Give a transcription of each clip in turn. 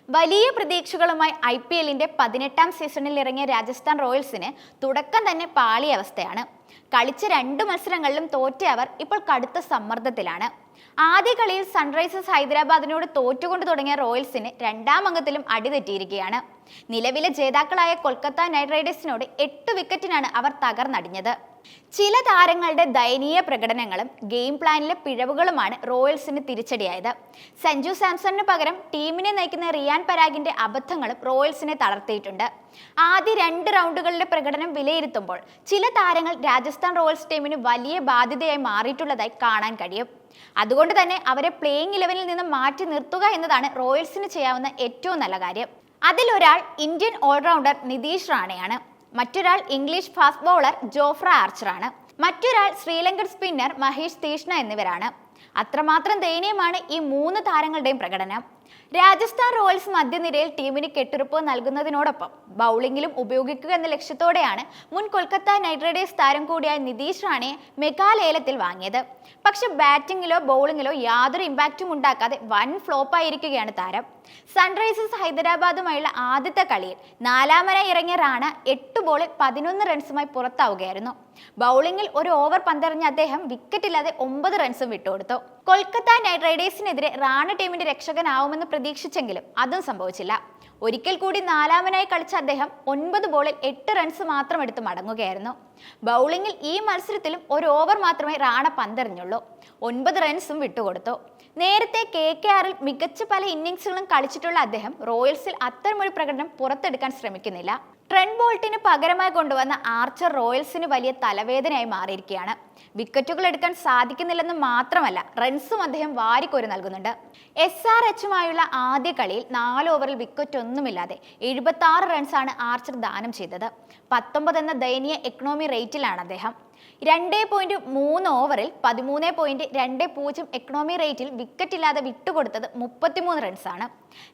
വലിയ പ്രതീക്ഷകളുമായി IPLന്റെ 18ാം സീസണിൽ ഇറങ്ങിയ രാജസ്ഥാൻ റോയൽസിന് തുടക്കം തന്നെ പാളിയ അവസ്ഥയാണ്. കളിച്ച 2 മത്സരങ്ങളിലും തോറ്റ അവർ ഇപ്പോൾ കടുത്ത സമ്മർദ്ദത്തിലാണ്. ആദ്യ കളിയിൽ സൺറൈസേഴ്സ് ഹൈദരാബാദിനോട് തോറ്റുകൊണ്ട് തുടങ്ങിയ റോയൽസിന് രണ്ടാം അങ്കത്തിലും അടിതെറ്റിയിരിക്കുകയാണ്. നിലവിലെ ജേതാക്കളായ കൊൽക്കത്ത നൈറ്റ് റൈഡേഴ്സിനോട് 8 വിക്കറ്റിനാണ് അവർ തകർന്നടിഞ്ഞത്. ചില താരങ്ങളുടെ ദയനീയ പ്രകടനങ്ങളും ഗെയിം പ്ലാനിലെ പിഴവുകളുമാണ് റോയൽസിന് തിരിച്ചടിയായത്. സഞ്ജു സാംസണിന് പകരം ടീമിനെ നയിക്കുന്ന റിയാൻ പരാഗിന്റെ അബദ്ധങ്ങളും റോയൽസിനെ തളർത്തിയിട്ടുണ്ട്. ആദ്യ 2 റൗണ്ടുകളിലെ പ്രകടനം വിലയിരുത്തുമ്പോൾ ചില താരങ്ങൾ രാജസ്ഥാൻ റോയൽസ് ടീമിന് വലിയ ബാധ്യതയായി മാറിയിട്ടുള്ളതായി കാണാൻ കഴിയും. അതുകൊണ്ട് തന്നെ അവരെ പ്ലേയിങ് 11-ൽ നിന്ന് മാറ്റി നിർത്തുക എന്നതാണ് റോയൽസിന് ചെയ്യാവുന്ന ഏറ്റവും നല്ല കാര്യം. അതിലൊരാൾ ഇന്ത്യൻ ഓൾറൗണ്ടർ നിതീഷ് റാണയാണ്. മറ്റൊരാൾ ഇംഗ്ലീഷ് ഫാസ്റ്റ് ബൗളർ ജോഫ്ര ആർച്ചറാണ്. മറ്റൊരാൾ ശ്രീലങ്കൻ സ്പിന്നർ മഹേഷ് തീഷ്ണ എന്നിവരാണ്. അത്രമാത്രം ദയനീയമാണ് ഈ 3 താരങ്ങളുടെയും പ്രകടനം. രാജസ്ഥാൻ റോയൽസ് മധ്യനിരയിൽ ടീമിന് കെട്ടുറപ്പ് നൽകുന്നതിനോടൊപ്പം ബൗളിംഗിലും ഉപയോഗിക്കുക എന്ന ലക്ഷ്യത്തോടെയാണ് മുൻ കൊൽക്കത്ത നൈറ്റ് റൈഡേഴ്സ് താരം കൂടിയായ നിതീഷ് റാണയെ മെഗാ ലേലത്തിൽ വാങ്ങിയത്. പക്ഷെ ബാറ്റിംഗിലോ ബൗളിംഗിലോ യാതൊരു ഇമ്പാക്റ്റും ഉണ്ടാക്കാതെ വൻ ഫ്ലോപ്പായിരിക്കുകയാണ് താരം. സൺറൈസേഴ്സ് ഹൈദരാബാദുമായുള്ള ആദ്യത്തെ കളിയിൽ 4-ാമനായി ഇറങ്ങിയ റാണ 8 ബോളിൽ 11 റൺസുമായി പുറത്താവുകയായിരുന്നു. ബൗളിംഗിൽ ഒരു ഓവർ പന്തെറിഞ്ഞ അദ്ദേഹം വിക്കറ്റില്ലാതെ 9 റൺസും വിട്ടുകൊടുത്തു. കൊൽക്കത്ത നൈറ്റ് റൈഡേഴ്സിനെതിരെ റാണ ടീമിന്റെ രക്ഷകനാവുമെന്ന് പ്രതീക്ഷിച്ചെങ്കിലും അതും സംഭവിച്ചില്ല. ഒരിക്കൽ കൂടി 4-ാമനായി കളിച്ച അദ്ദേഹം 9 ബോളിൽ 8 റൺസ് മാത്രം എടുത്ത് മടങ്ങുകയായിരുന്നു. ബൗളിംഗിൽ ഈ മത്സരത്തിലും ഒരു ഓവർ മാത്രമേ റാണ പന്തെറിഞ്ഞുള്ളൂ. 9 റൺസും വിട്ടുകൊടുത്തു. നേരത്തെ KKRൽ മികച്ച പല ഇന്നിംഗ്സുകളും കളിച്ചിട്ടുള്ള അദ്ദേഹം റോയൽസിൽ അത്തരമൊരു പ്രകടനം പുറത്തെടുക്കാൻ ശ്രമിക്കുന്നില്ല. ട്രെന്റ് ബോൾട്ടിന് പകരമായി കൊണ്ടുവന്ന ആർച്ചർ റോയൽസിന് വലിയ തലവേദനയായി മാറിയിരിക്കുകയാണ്. വിക്കറ്റുകൾ എടുക്കാൻ സാധിക്കുന്നില്ലെന്ന് മാത്രമല്ല റൺസും അദ്ദേഹം വാരിക്കോരി നൽകുന്നുണ്ട്. SRHുമായുള്ള ആദ്യ കളിയിൽ 4 ഓവറിൽ വിക്കറ്റ് ഒന്നുമില്ലാതെ 76 റൺസാണ് ആർച്ചർ ദാനം ചെയ്തത്. 19 എന്ന ദയനീയ എക്കണോമി റേറ്റിലാണ് അദ്ദേഹം. 2.3 ഓവറിൽ 13.20 എക്കണോമി റേറ്റിൽ വിക്കറ്റില്ലാതെ വിട്ടുകൊടുത്തത് 33 റൺസാണ്.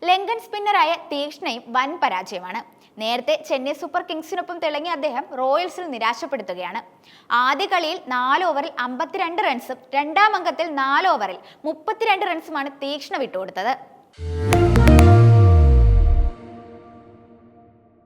ലങ്കൻ സ്പിന്നറായ തീക്ഷ്ണയും വൻ പരാജയമാണ്. നേരത്തെ ചെന്നൈ സൂപ്പർ കിങ്സിനൊപ്പം തിളങ്ങിയ അദ്ദേഹം റോയൽസിൽ നിരാശപ്പെടുത്തുകയാണ്. ആദ്യ കളിയിൽ 4 ഓവറിൽ 52 റൺസും 2-ാം അങ്കത്തിൽ 4 ഓവറിൽ 32 റൺസുമാണ് തീക്ഷ്ണ വിട്ടുകൊടുത്തത്.